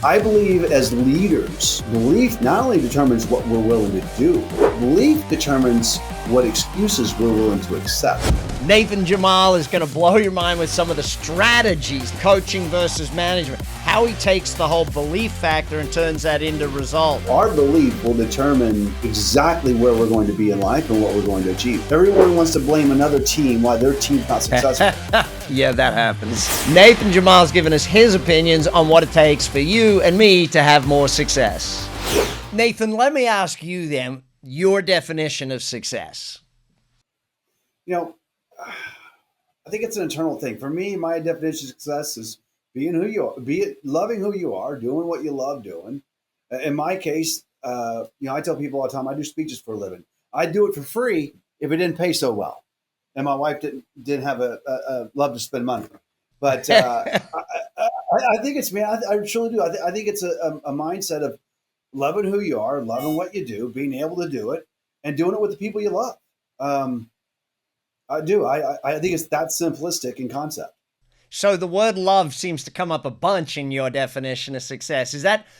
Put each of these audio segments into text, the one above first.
I believe as leaders, belief not only determines what we're willing to do, belief determines what excuses we're willing to accept. Nathan Jamail is going to blow your mind with some of the strategies, coaching versus management, how he takes the whole belief factor and turns that into result. Our belief will determine exactly where we're going to be in life and what we're going to achieve. Everyone wants to blame another team why their team's not successful. Yeah, that happens. Nathan Jamail's given us his opinions on what it takes for you and me to have more success. Nathan, let me ask you then your definition of success. You know, I think it's an internal thing. For me, my definition of success is being who you are, loving who you are, doing what you love doing. In my case, I tell people all the time, I do speeches for a living. I do it for free if it didn't pay so well, and my wife didn't have a love to spend money. But I think it's me. I truly do. I think it's a mindset of loving who you are, loving what you do, being able to do it, and doing it with the people you love. I do. I think it's that simplistic in concept. So the word love seems to come up a bunch in your definition of success.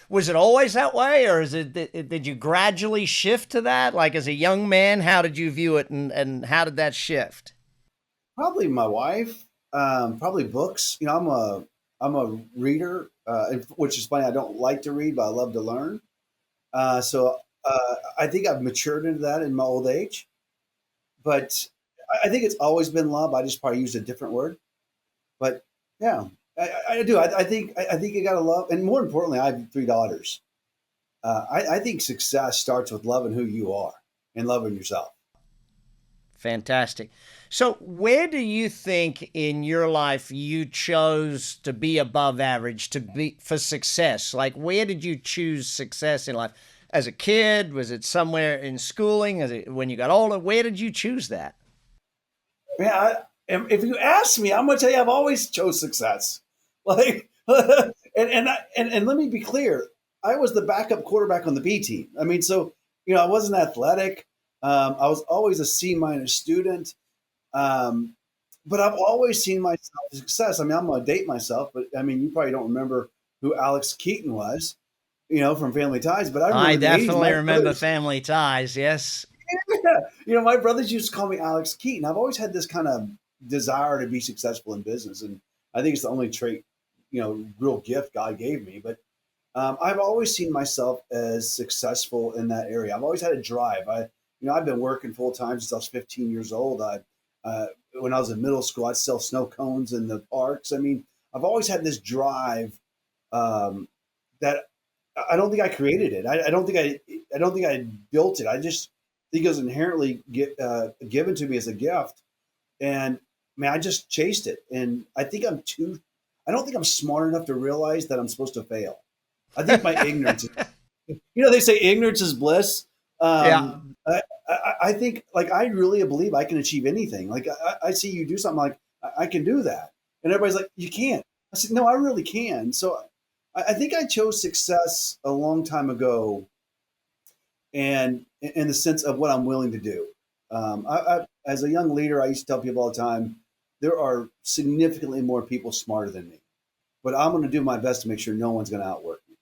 Was it always that way, or did you gradually shift to that? Like as a young man, how did you view it, and how did that shift? Probably my wife. Probably books. I'm a reader, which is funny. I don't like to read, but I love to learn. So I think I've matured into that in my old age. But I think it's always been love. I just probably used a different word. But yeah, I do. I think you got to love, and more importantly, I have 3 daughters. I think success starts with loving who you are and loving yourself. Fantastic. So where do you think in your life you chose to be above average, for success? Like, where did you choose success in life? As a kid? Was it somewhere in schooling? When you got older? Where did you choose that? Yeah, if you ask me, I'm gonna tell you I've always chose success. Like, and let me be clear, I was the backup quarterback on the B team. I mean, so I wasn't athletic. I was always a C- student. But I've always seen myself as success. I mean, I'm gonna date myself, but I mean, you probably don't remember who Alex Keaton was, from Family Ties. But I remember I in the 80s, definitely my remember brothers, Family Ties. Yes. my brothers used to call me Alex Keaton. I've always had this kind of desire to be successful in business, and I think it's the only trait, real gift God gave me. But I've always seen myself as successful in that area. I've always had a drive. I've been working full time since I was 15 years old. When I was in middle school, I'd sell snow cones in the parks. I mean, I've always had this drive that I don't think I created it. I don't think I built it. I just think it was inherently given to me as a gift. And man, I just chased it. And I don't think I'm smart enough to realize that I'm supposed to fail. I think my ignorance, they say ignorance is bliss. Yeah. I think, like, I really believe I can achieve anything. Like, I see you do something, like, I can do that. And everybody's like, you can't. I said, no, I really can. So I think I chose success a long time ago, and in the sense of what I'm willing to do. As a young leader, I used to tell people all the time, there are significantly more people smarter than me, but I'm going to do my best to make sure no one's going to outwork me.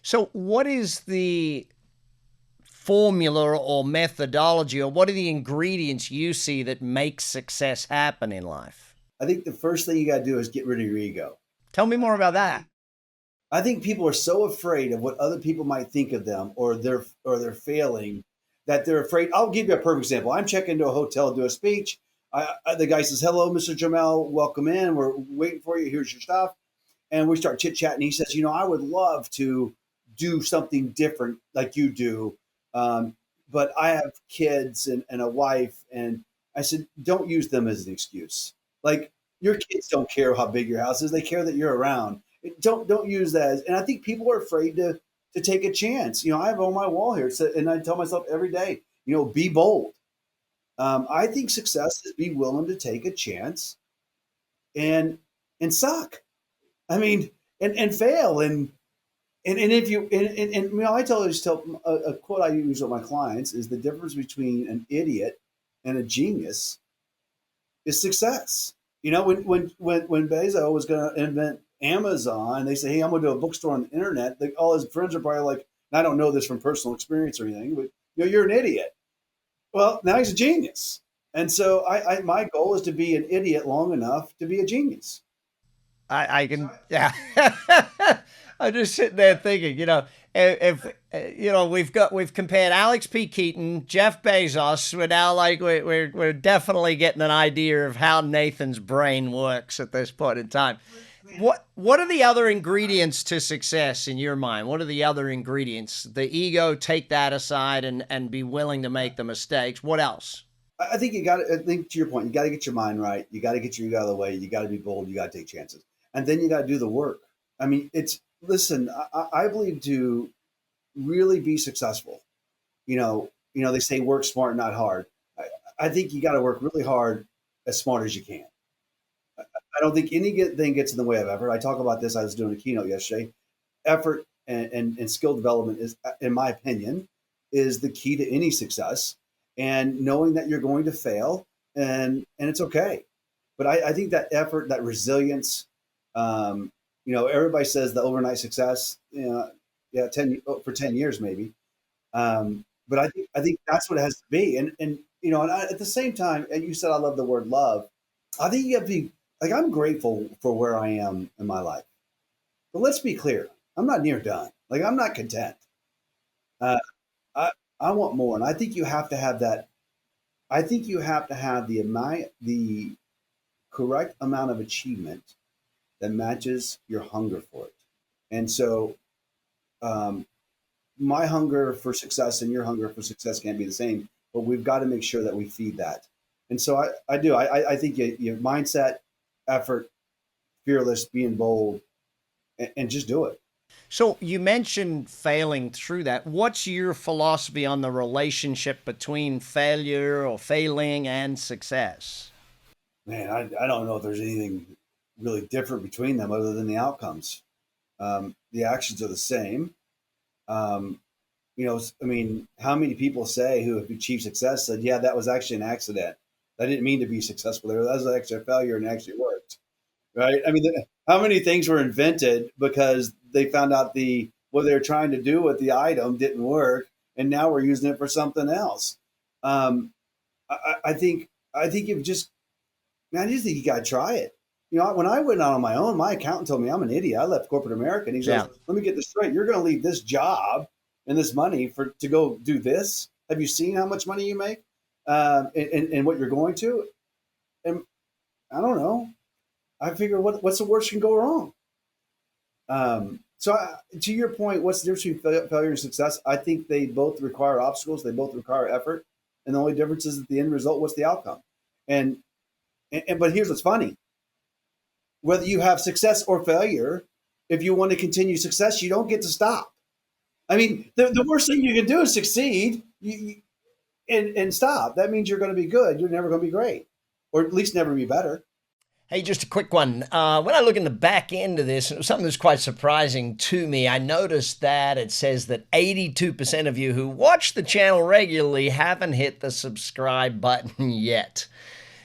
So what is the formula or methodology, or what are the ingredients you see that make success happen in life? I think the first thing you got to do is get rid of your ego. Tell me more about that. I think people are so afraid of what other people might think of them, or they're failing, that they're afraid. I'll give you a perfect example. I'm checking into a hotel to do a speech. The guy says, "Hello, Mr. Jamail, welcome in. We're waiting for you. Here's your stuff." And we start chit chatting. He says, "I would love to do something different like you do, but I have kids and a wife." And I said, "Don't use them as an excuse. Like, your kids don't care how big your house is; they care that you're around. Don't use that." And I think people are afraid to take a chance. I have on my wall here, and I tell myself every day, be bold. I think success is be willing to take a chance and suck. I mean, and fail, and if you I tell a quote I use with my clients is, the difference between an idiot and a genius is success. When Bezos was going to invent Amazon. They say, hey, I'm going to do a bookstore on the internet. All his friends are probably like, and I don't know this from personal experience or anything, but you're an idiot. Well, now he's a genius. And so my goal is to be an idiot long enough to be a genius. I can, yeah. I'm just sitting there thinking, if we've compared Alex P. Keaton, Jeff Bezos. We're now like we're definitely getting an idea of how Nathan's brain works at this point in time. What are the other ingredients to success in your mind? What are the other ingredients? The ego, take that aside and be willing to make the mistakes. What else? I think I think to your point, you got to get your mind right. You got to get your ego out of the way. You got to be bold. You got to take chances. And then you got to do the work. I mean, listen, I believe to really be successful, they say work smart, not hard. I think you got to work really hard, as smart as you can. I don't think anything gets in the way of effort. I talk about this. I was doing a keynote yesterday. Effort and skill development is, in my opinion, is the key to any success. And knowing that you're going to fail and it's okay. But I think that effort, that resilience, everybody says the overnight success, yeah, for 10 years maybe. But I think that's what it has to be. And at the same time, and you said I love the word love. I think you have to be like, I'm grateful for where I am in my life. But let's be clear, I'm not near done. Like, I'm not content. Uh, I want more, and I think you have to have that. I think you have to have the correct amount of achievement that matches your hunger for it. And so, my hunger for success and your hunger for success can't be the same, but we've got to make sure that we feed that. And so I do. I think your mindset, effort, fearless, being bold, and just do it. So you mentioned failing through that. What's your philosophy on the relationship between failure or failing and success? Man, I don't know if there's anything really different between them other than the outcomes. The actions are the same. I mean, how many people say who have achieved success said, yeah, that was actually an accident. I didn't mean to be successful there. That was actually a failure and it actually worked. Right. I mean, how many things were invented because they found out what they were trying to do with the item didn't work, and now we're using it for something else. I think you've just, man, I just think you got to try it. When I went out on my own, my accountant told me I'm an idiot. I left corporate America, and he says, "Let me get this straight. You're going to leave this job and this money to go do this. Have you seen how much money you make, and what you're going to?" And I don't know. I figure what's the worst can go wrong. To your point, what's the difference between failure and success? I think they both require obstacles. They both require effort. And the only difference is at the end result, what's the outcome? But here's what's funny. Whether you have success or failure, if you want to continue success, you don't get to stop. I mean, the worst thing you can do is succeed and stop. That means you're going to be good. You're never going to be great, or at least never be better. Hey, just a quick one. When I look in the back end of this, something that's quite surprising to me, I noticed that it says that 82% of you who watch the channel regularly haven't hit the subscribe button yet.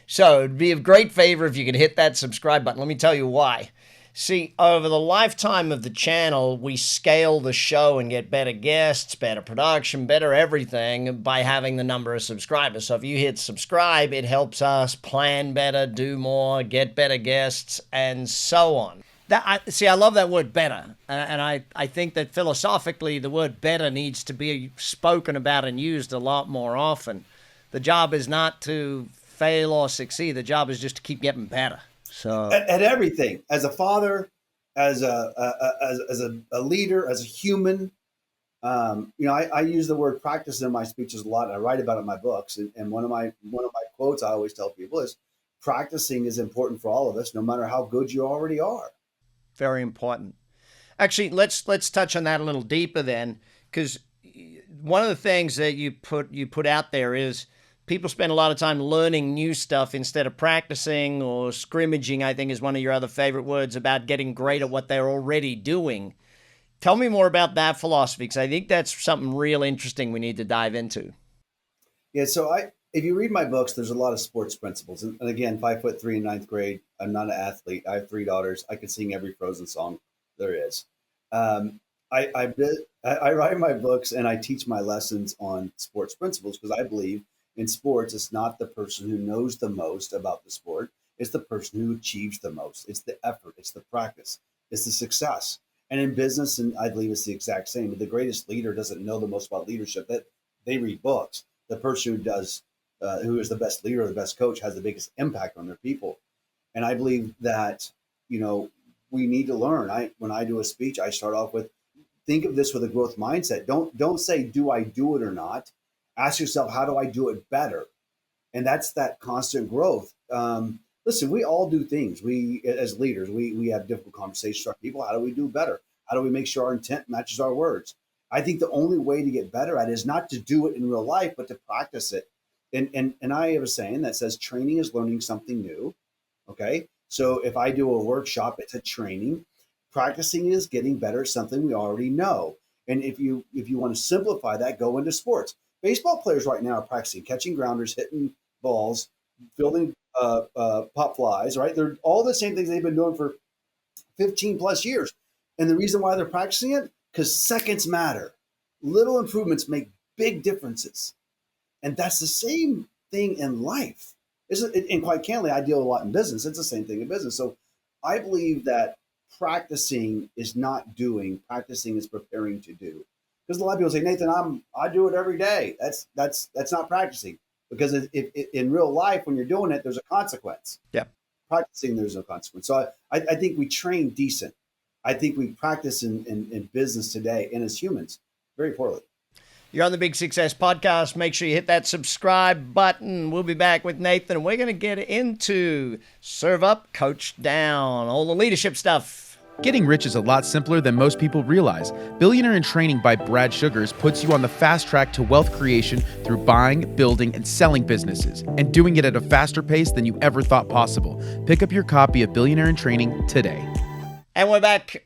So it'd be a great favor if you could hit that subscribe button. Let me tell you why. See, over the lifetime of the channel, we scale the show and get better guests, better production, better everything by having the number of subscribers. So if you hit subscribe, it helps us plan better, do more, get better guests, and so on. I love that word better. And I think that philosophically, the word better needs to be spoken about and used a lot more often. The job is not to fail or succeed. The job is just to keep getting better. So at everything, as a father, as a leader, as a human, I use the word practice in my speeches a lot. And I write about it in my books. And one of my quotes I always tell people is, practicing is important for all of us, no matter how good you already are. Very important. Actually, let's touch on that a little deeper then, because one of the things that you put out there is, people spend a lot of time learning new stuff instead of practicing, or scrimmaging, I think is one of your other favorite words, about getting great at what they're already doing. Tell me more about that philosophy, because I think that's something real interesting we need to dive into. Yeah, so If you read my books, there's a lot of sports principles. And again, 5'3" in ninth grade. I'm not an athlete. I have three daughters. I can sing every Frozen song there is. Um, I write my books and I teach my lessons on sports principles because I believe in sports, it's not the person who knows the most about the sport. It's the person who achieves the most. It's the effort. It's the practice. It's the success. And in business, and I believe it's the exact same. But the greatest leader doesn't know the most about leadership. That they read books. The person who does, who is the best leader or the best coach, has the biggest impact on their people. And I believe that you know we need to learn. When I do a speech, I start off with think of this with a growth mindset. Don't say do I do it or not. Ask yourself how do I do it better, and that's that constant growth. Listen, we all do things. We as leaders, we have difficult conversations with our people. How do we do better? How do we make sure our intent matches our words? I think the only way to get better at it is not to do it in real life, but to practice it. And I have a saying that says training is learning something new. Okay. So if I do a workshop, it's a training. Practicing is getting better at something we already know. And if you want to simplify that, go into sports. Baseball players right now are practicing catching grounders, hitting balls, fielding pop flies, right? They're all the same things they've been doing for 15 plus years. And the reason why they're practicing it, because seconds matter. Little improvements make big differences. And that's the same thing in life. And quite candidly, I deal a lot in business. It's the same thing in business. So I believe that practicing is not doing, practicing is preparing to do. Because a lot of people say, Nathan, I do it every day. That's not practicing. Because in real life, when you're doing it, there's a consequence. Yeah. Practicing, there's no consequence. So I think we train decent. I think we practice in business today and as humans very poorly. You're on the Big Success Podcast. Make sure you hit that subscribe button. We'll be back with Nathan. We're going to get into serve up, coach down, all the leadership stuff. Getting rich is a lot simpler than most people realize. Billionaire in Training by Brad Sugars puts you on the fast track to wealth creation through buying, building, and selling businesses, and doing it at a faster pace than you ever thought possible. Pick up your copy of Billionaire in Training today. And we're back.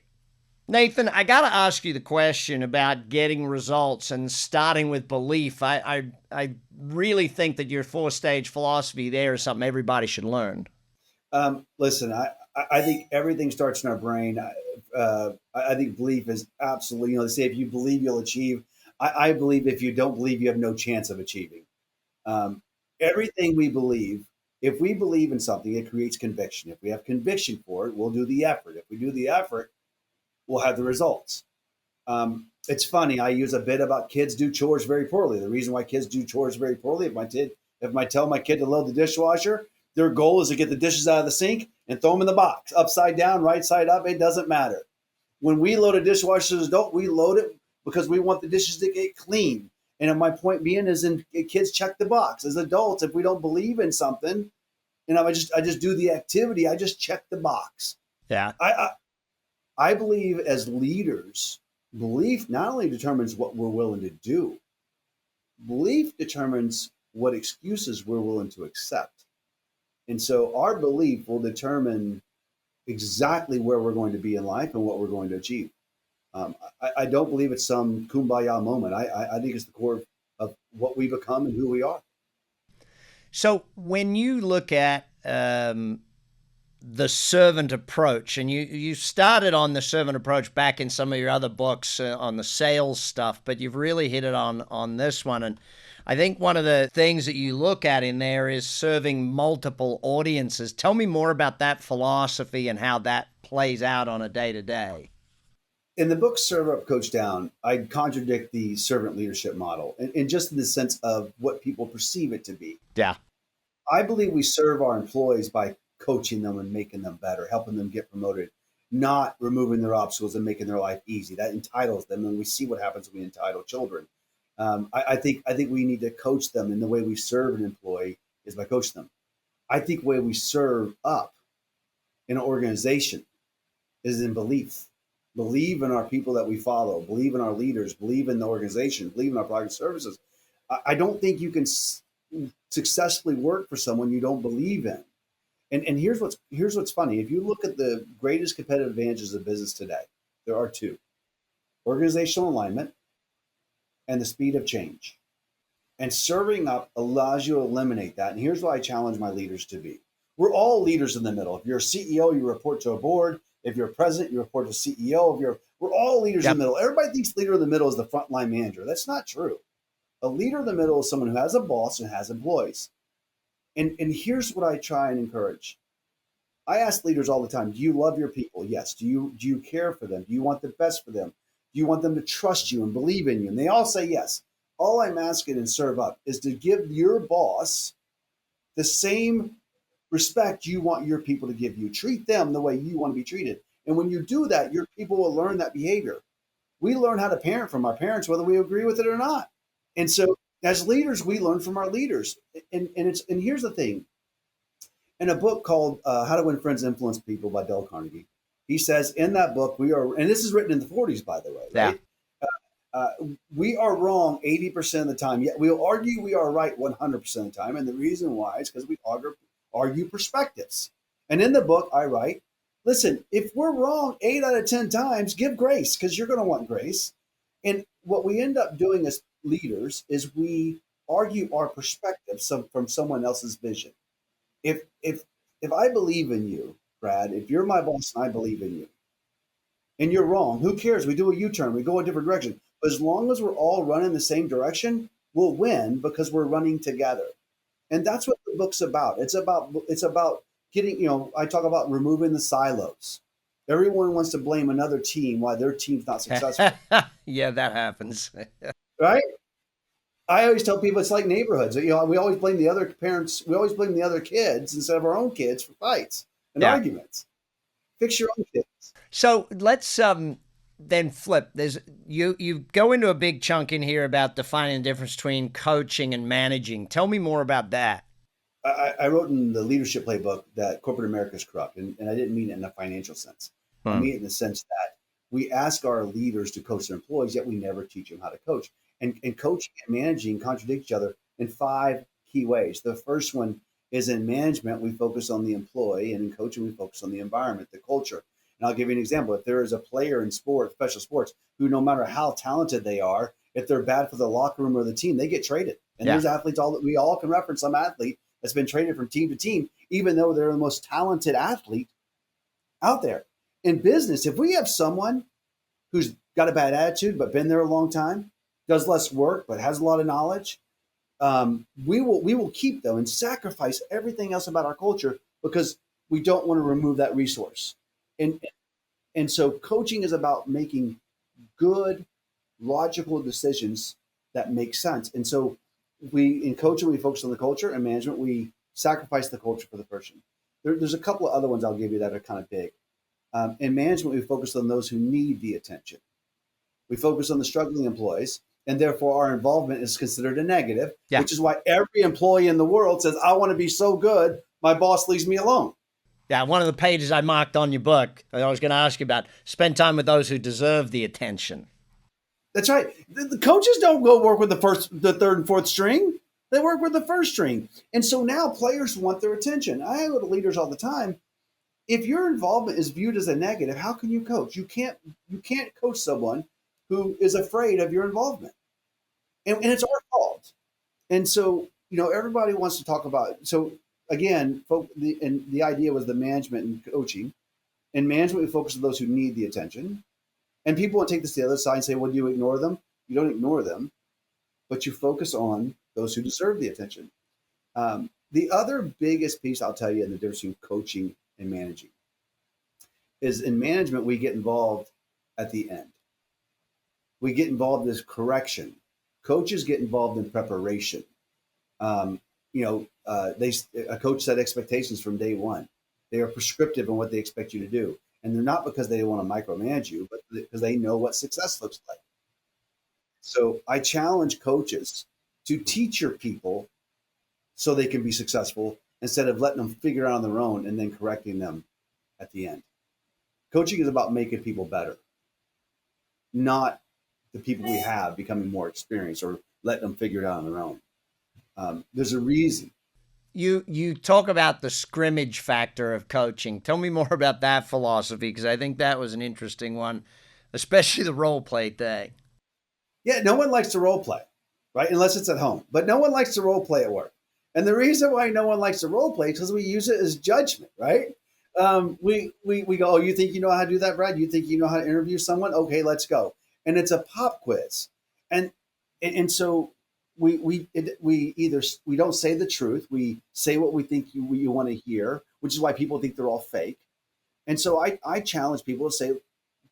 Nathan, I got to ask you the question about getting results and starting with belief. I really think that your 4-stage philosophy there is something everybody should learn. Listen, I think everything starts in our brain. I think belief is absolutely, they say if you believe, you'll achieve. I believe if you don't believe, you have no chance of achieving. Everything we believe, if we believe in something, it creates conviction. If we have conviction for it, we'll do the effort. If we do the effort, we'll have the results. It's funny. I use a bit about kids do chores very poorly. The reason why kids do chores very poorly, if I tell my kid to load the dishwasher, their goal is to get the dishes out of the sink and throw them in the box, upside down, right side up. It doesn't matter. When we load a dishwasher as adult, we load it because we want the dishes to get clean. And my point being is, kids check the box. As adults, if we don't believe in something, I just do the activity. I just check the box. Yeah. I believe as leaders, belief not only determines what we're willing to do, belief determines what excuses we're willing to accept. And so our belief will determine exactly where we're going to be in life and what we're going to achieve. I don't believe it's some kumbaya moment. I think it's the core of what we become and who we are. So when you look at the servant approach, and you started on the servant approach back in some of your other books on the sales stuff, but you've really hit it on this one. And I think one of the things that you look at in there is serving multiple audiences. Tell me more about that philosophy and how that plays out on a day-to-day. In the book Serve Up, Coach Down, I contradict the servant leadership model, and just in the sense of what people perceive it to be. Yeah. I believe we serve our employees by coaching them and making them better, helping them get promoted, not removing their obstacles and making their life easy. That entitles them, and we see what happens when we entitle children. I think we need to coach them, and the way we serve an employee is by coaching them. I think the way we serve up in an organization is in belief. Believe in our people that we follow, believe in our leaders, believe in the organization, believe in our product services. I don't think you can successfully work for someone you don't believe in. And here's what's funny. If you look at the greatest competitive advantages of business today, there are two: organizational alignment and the speed of change. And serving up allows you to eliminate that. And here's what I challenge my leaders to be. We're all leaders in the middle. If you're a CEO, you report to a board. If you're a president, you report to CEO. We're all leaders in the middle. Everybody thinks leader in the middle is the frontline manager. That's not true. A leader in the middle is someone who has a boss and has employees. And here's what I try and encourage. I ask leaders all the time, do you love your people? Yes. Do you care for them? Do you want the best for them? Do you want them to trust you and believe in you? And they all say yes. All I'm asking and serve up is to give your boss the same respect you want your people to give you. Treat them the way you want to be treated. And when you do that, your people will learn that behavior. We learn how to parent from our parents, whether we agree with it or not. And so as leaders, we learn from our leaders. And here's the thing. In a book called How to Win Friends and Influence People by Dale Carnegie, he says in that book, and this is written in the 40s, by the way, right? We are wrong 80% of the time, yet we'll argue we are right 100% of the time. And the reason why is because we argue perspectives. And in the book, I write, listen, if we're wrong 8 out of 10 times, give grace, because you're going to want grace. And what we end up doing as leaders is we argue our perspective from someone else's vision. If I believe in you, Brad, if you're my boss and I believe in you, and you're wrong, who cares? We do a U-turn, we go a different direction. But as long as we're all running the same direction, we'll win because we're running together. And that's what the book's about. It's about getting, I talk about removing the silos. Everyone wants to blame another team why their team's not successful. Yeah, that happens. Right? I always tell people it's like neighborhoods. We always blame the other parents. We always blame the other kids instead of our own kids for fights and arguments. Fix your own kids. So let's then flip. You go into a big chunk in here about defining the difference between coaching and managing. Tell me more about that. I wrote in the leadership playbook that corporate America is corrupt, and I didn't mean it in a financial sense. I mean it in the sense that we ask our leaders to coach their employees, yet we never teach them how to coach. And coaching and managing contradict each other in 5 key ways. The first one is in management, we focus on the employee, and in coaching, we focus on the environment, the culture. And I'll give you an example. If there is a player in sports, special sports, who no matter how talented they are, if they're bad for the locker room or the team, they get traded. And there's athletes, we all can reference some athlete that's been traded from team to team, even though they're the most talented athlete out there. In business, if we have someone who's got a bad attitude but been there a long time, does less work but has a lot of knowledge, we will keep them and sacrifice everything else about our culture because we don't want to remove that resource. And so coaching is about making good, logical decisions that make sense. And so in coaching, we focus on the culture, and management, we sacrifice the culture for the person. There's a couple of other ones I'll give you that are kind of big. In management, we focus on those who need the attention. We focus on the struggling employees, and therefore our involvement is considered a negative, which is why every employee in the world says, I want to be so good, my boss leaves me alone. Yeah, one of the pages I marked on your book, I was going to ask you about, spend time with those who deserve the attention. That's right. The coaches don't go work with the third and fourth string. They work with the first string. And so now players want their attention. I go to leaders all the time. If your involvement is viewed as a negative, how can you coach? You can't coach someone who is afraid of your involvement. And it's our fault. And so, everybody wants to talk about it. So again, the idea was the management and coaching. In management, we focus on those who need the attention. And people will take this to the other side and say, well, do you ignore them? You don't ignore them, but you focus on those who deserve the attention. The other biggest piece I'll tell you in the difference between coaching and managing is in management, we get involved at the end. We get involved in correction. Coaches get involved in preparation. A coach set expectations from day one. They are prescriptive in what they expect you to do. And they're not because they want to micromanage you, but because they know what success looks like. So I challenge coaches to teach your people so they can be successful instead of letting them figure it out on their own and then correcting them at the end. Coaching is about making people better, not the people we have becoming more experienced or letting them figure it out on their own. There's a reason. You talk about the scrimmage factor of coaching. Tell me more about that philosophy, because I think that was an interesting one, especially the role play thing. Yeah, no one likes to role play. right? Unless it's at home. But no one likes to role play at work. And the reason why no one likes to role play is because we use it as judgment, right? We go, oh, you think you know how to do that, Brad? You think you know how to interview someone? Okay, let's go. And it's a pop quiz. And so we don't say the truth. We say what we think you want to hear, which is why people think they're all fake. And so I challenge people to say,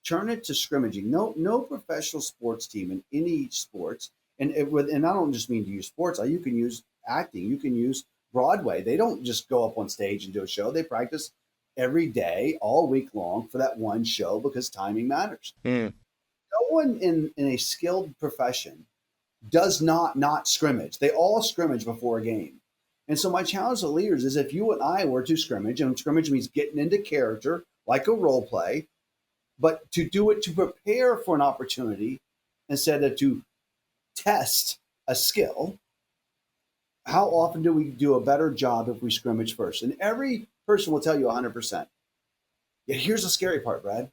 turn it to scrimmaging. No professional sports team in any sports, and I don't just mean to use sports. You can use acting. You can use Broadway. They don't just go up on stage and do a show. They practice every day, all week long for that one show because timing matters. Mm. No one in a skilled profession does not scrimmage. They all scrimmage before a game. And so my challenge to leaders is if you and I were to scrimmage, and scrimmage means getting into character like a role play, but to do it to prepare for an opportunity instead of to test a skill, how often do we do a better job if we scrimmage first? And every person will tell you 100%. Yeah, here's the scary part, Brad.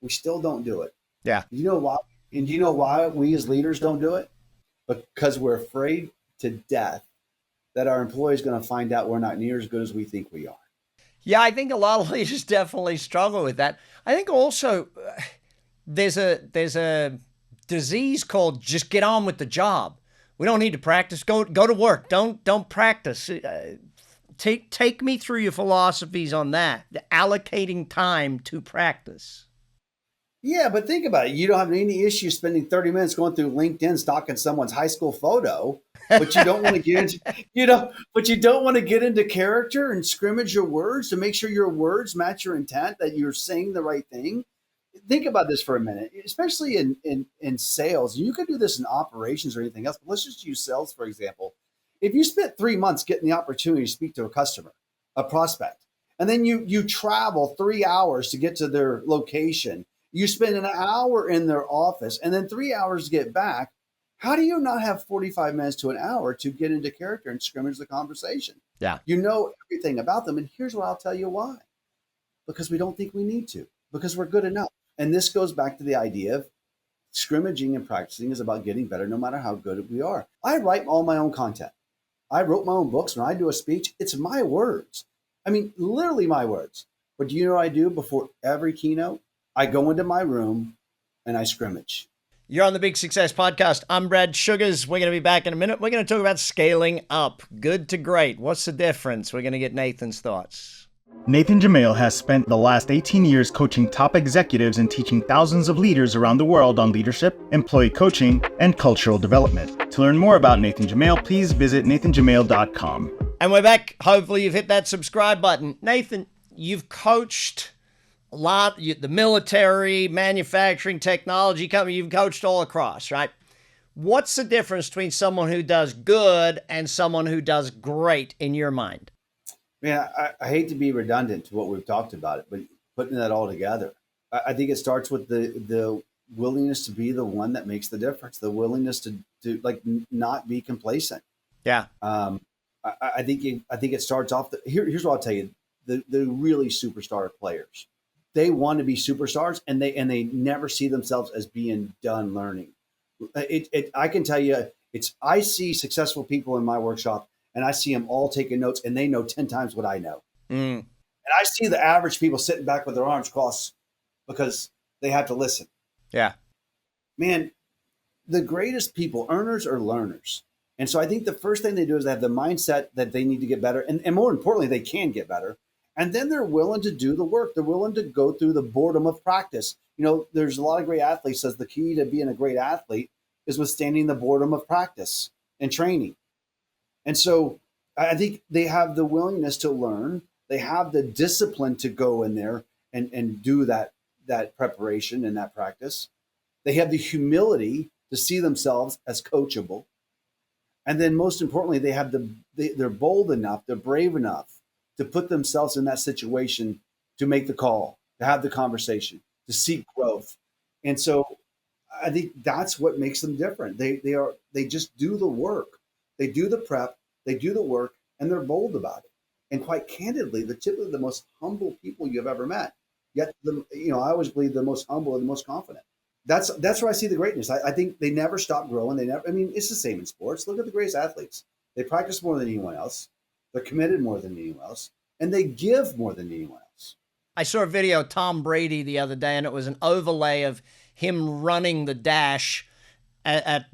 We still don't do it. Yeah. You know why? And do you know why we as leaders don't do it? Because we're afraid to death that our employee is going to find out we're not near as good as we think we are. Yeah, I think a lot of leaders definitely struggle with that. I think also there's a disease called just get on with the job. We don't need to practice. Go to work. Don't practice. Take me through your philosophies on that. The allocating time to practice. Yeah, but think about it. You don't have any issue spending 30 minutes going through LinkedIn stalking someone's high school photo, but you don't want to get into, but you don't want to get into character and scrimmage your words to make sure your words match your intent, that you're saying the right thing. Think about this for a minute, especially in sales. You could do this in operations or anything else, but let's just use sales, for example. If you spent 3 months getting the opportunity to speak to a customer, a prospect, and then you travel 3 hours to get to their location, you spend an hour in their office and then 3 hours to get back. How do you not have 45 minutes to an hour to get into character and scrimmage the conversation? Yeah. You know everything about them. And here's what I'll tell you why. Because we don't think we need to, because we're good enough. And this goes back to the idea of scrimmaging and practicing is about getting better no matter how good we are. I write all my own content. I wrote my own books. When I do a speech, it's my words. I mean, literally my words. But do you know what I do before every keynote? I go into my room and I scrimmage. You're on the Big Success Podcast. I'm Brad Sugars. We're going to be back in a minute. We're going to talk about scaling up. Good to great. What's the difference? We're going to get Nathan's thoughts. Nathan Jamail has spent the last 18 years coaching top executives and teaching thousands of leaders around the world on leadership, employee coaching, and cultural development. To learn more about Nathan Jamail, please visit nathanjamail.com. And we're back. Hopefully you've hit that subscribe button. Nathan, you've coached a lot, the military, manufacturing, technology company, you've coached all across, right? What's the difference between someone who does good and someone who does great in your mind? Man, I hate to be redundant to what we've talked about it, but putting that all together, I think it starts with the willingness to be the one that makes the difference, the willingness to like not be complacent. Yeah. I think it starts off. Here's what I'll tell you: the really superstar players, they want to be superstars, and they never see themselves as being done learning. I can tell you, I see successful people in my workshop, and I see them all taking notes, and they know 10 times what I know. Mm. And I see the average people sitting back with their arms crossed because they have to listen. Yeah. Man, the greatest people, earners are learners. And so I think the first thing they do is they have the mindset that they need to get better. And more importantly, they can get better. And then they're willing to do the work. They're willing to go through the boredom of practice. You know, there's a lot of great athletes says the key to being a great athlete is withstanding the boredom of practice and training. And so I think they have the willingness to learn. They have the discipline to go in there and do that preparation and that practice. They have the humility to see themselves as coachable. And then most importantly, they have they're bold enough, they're brave enough to put themselves in that situation to make the call, to have the conversation, to seek growth. And so I think that's what makes them different. They just do the work. They do the prep, they do the work, and they're bold about it. And quite candidly, they're typically the most humble people you've ever met. Yet, I always believe the most humble and the most confident. That's where I see the greatness. I think they never stop growing. I mean, it's the same in sports. Look at the greatest athletes. They practice more than anyone else. They're committed more than anyone else, and they give more than anyone else. I saw a video of Tom Brady the other day, and it was an overlay of him running the dash at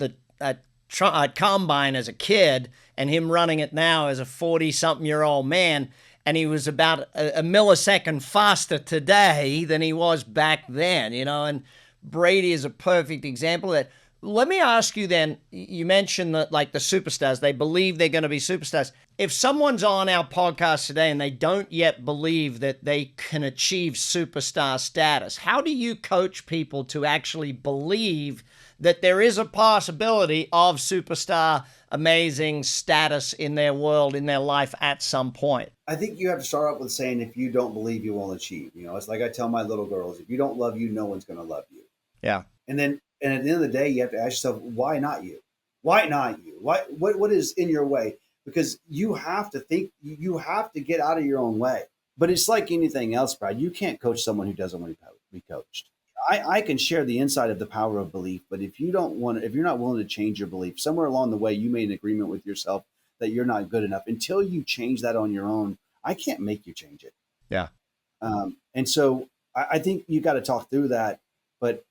Combine as a kid, and him running it now as a 40-something-year-old man. And he was about a millisecond faster today than he was back then, and Brady is a perfect example of that. Let me ask you then, you mentioned that like the superstars, they believe they're going to be superstars. If someone's on our podcast today and they don't yet believe that they can achieve superstar status, how do you coach people to actually believe that there is a possibility of superstar amazing status in their world, in their life at some point? I think you have to start off with saying, if you don't believe, you won't achieve. It's like I tell my little girls, if you don't love you, no one's going to love you. Yeah. And at the end of the day, you have to ask yourself, why not you? Why not you? What is in your way? Because you have to think, you have to get out of your own way. But it's like anything else, Brad. You can't coach someone who doesn't want to be coached. I can share the insight of the power of belief, but if you're not willing to change your belief, somewhere along the way, you made an agreement with yourself that you're not good enough. Until you change that on your own, I can't make you change it. Yeah. And so I think you got to talk through that. But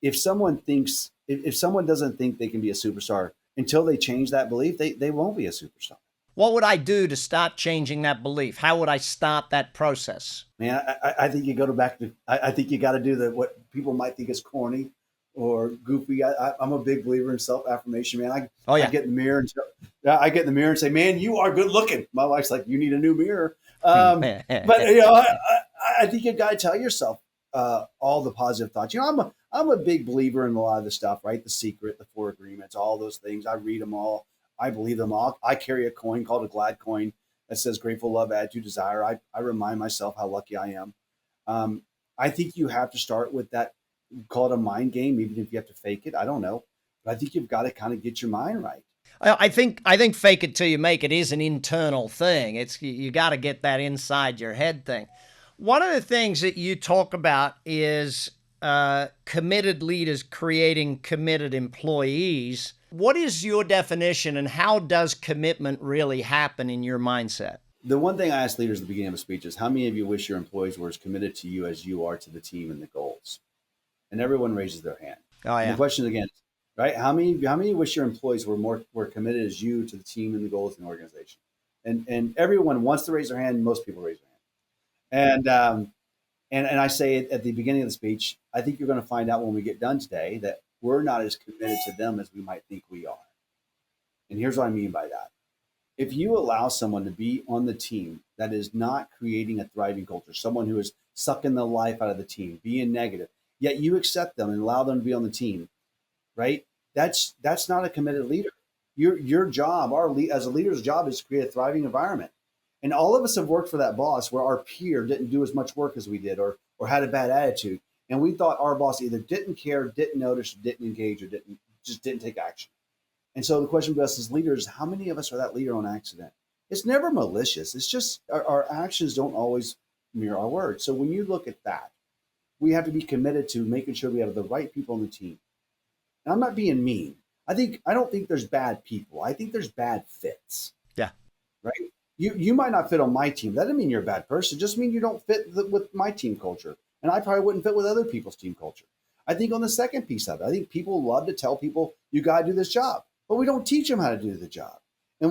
if someone doesn't think they can be a superstar until they change that belief, they won't be a superstar. What would I do to start changing that belief? How would I start that process? Man, I think you go back to, I think you got to do what people might think is corny or goofy. I'm a big believer in self-affirmation, man. I get in the mirror and say, man, you are good looking. My wife's like, you need a new mirror. But I think you got to tell yourself all the positive thoughts. I'm a big believer in a lot of the stuff, right? The Secret, the 4 Agreements, all those things. I read them all. I believe them all. I carry a coin called a glad coin that says grateful, love, attitude, desire. I remind myself how lucky I am. I think you have to start with that, call it a mind game, even if you have to fake it. I don't know. But I think you've got to kind of get your mind right. I think fake it till you make it is an internal thing. You got to get that inside your head thing. One of the things that you talk about is committed leaders creating committed employees. What is your definition, and how does commitment really happen in your mindset? The one thing I ask leaders at the beginning of a speech is, how many of you wish your employees were as committed to you as you are to the team and the goals? And everyone raises their hand. Oh, yeah. And the question again, right? How many wish your employees were committed as you to the team and the goals and the organization? And everyone wants to raise their hand. Most people raise their hand. And I say at the beginning of the speech, I think you're going to find out when we get done today that we're not as committed to them as we might think we are. And here's what I mean by that. If you allow someone to be on the team that is not creating a thriving culture, someone who is sucking the life out of the team, being negative, yet you accept them and allow them to be on the team, right? That's not a committed leader. Your job, as a leader's job, is to create a thriving environment. And all of us have worked for that boss where our peer didn't do as much work as we did, or had a bad attitude. And we thought our boss either didn't care, didn't notice, didn't engage, or didn't take action. And so the question for us as leaders, how many of us are that leader on accident? It's never malicious. It's just our actions don't always mirror our words. So when you look at that, we have to be committed to making sure we have the right people on the team. And I'm not being mean. I don't think there's bad people. I think there's bad fits. Yeah. Right? You might not fit on my team. That doesn't mean you're a bad person. It just means you don't fit with my team culture. And I probably wouldn't fit with other people's team culture. I think on the second piece of it, I think people love to tell people, you got to do this job, but we don't teach them how to do the job. And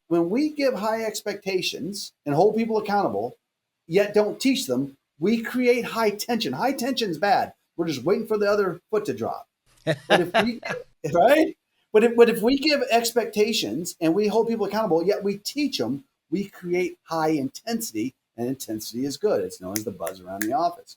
when we give high expectations and hold people accountable, yet don't teach them, we create high tension. High tension's bad. We're just waiting for the other foot to drop. But if we give expectations and we hold people accountable, yet we teach them, we create high intensity, and intensity is good. It's known as the buzz around the office.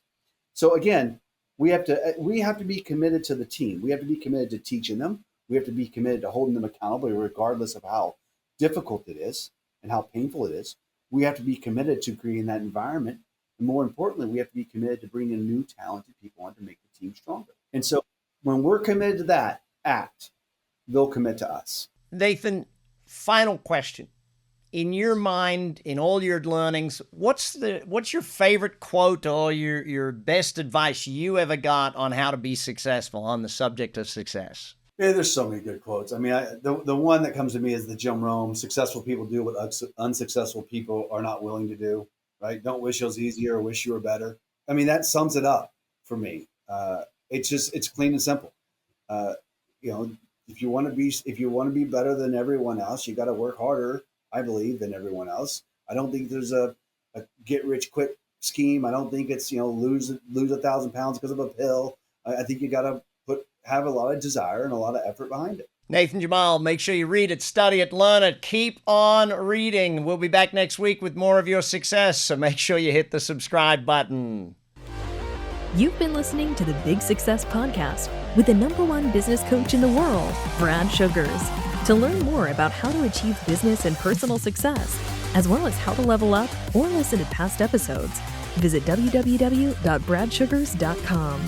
So again, we have to be committed to the team. We have to be committed to teaching them. We have to be committed to holding them accountable, regardless of how difficult it is and how painful it is. We have to be committed to creating that environment. And more importantly, we have to be committed to bringing new talented people on to make the team stronger. And so when we're committed to that they'll commit to us. Nathan, final question. in your mind, in all your learnings, what's your favorite quote or your best advice you ever got on how to be successful on the subject of success? Yeah, there's so many good quotes. I mean, the one that comes to me is the Jim Rome: "Successful people do what unsuccessful people are not willing to do." Right? Don't wish it was easier or wish you were better. I mean, that sums it up for me. It's clean and simple. You know, if you want to be better than everyone else, you got to work harder, I believe, than everyone else. I don't think there's a get rich quick scheme. I don't think it's, lose 1,000 pounds because of a pill. I think you got to have a lot of desire and a lot of effort behind it. Nathan Jamail, make sure you read it, study it, learn it, keep on reading. We'll be back next week with more of your success, so make sure you hit the subscribe button. You've been listening to the Big Success Podcast with the #1 business coach in the world, Brad Sugars. To learn more about how to achieve business and personal success, as well as how to level up or listen to past episodes, visit www.bradsugars.com.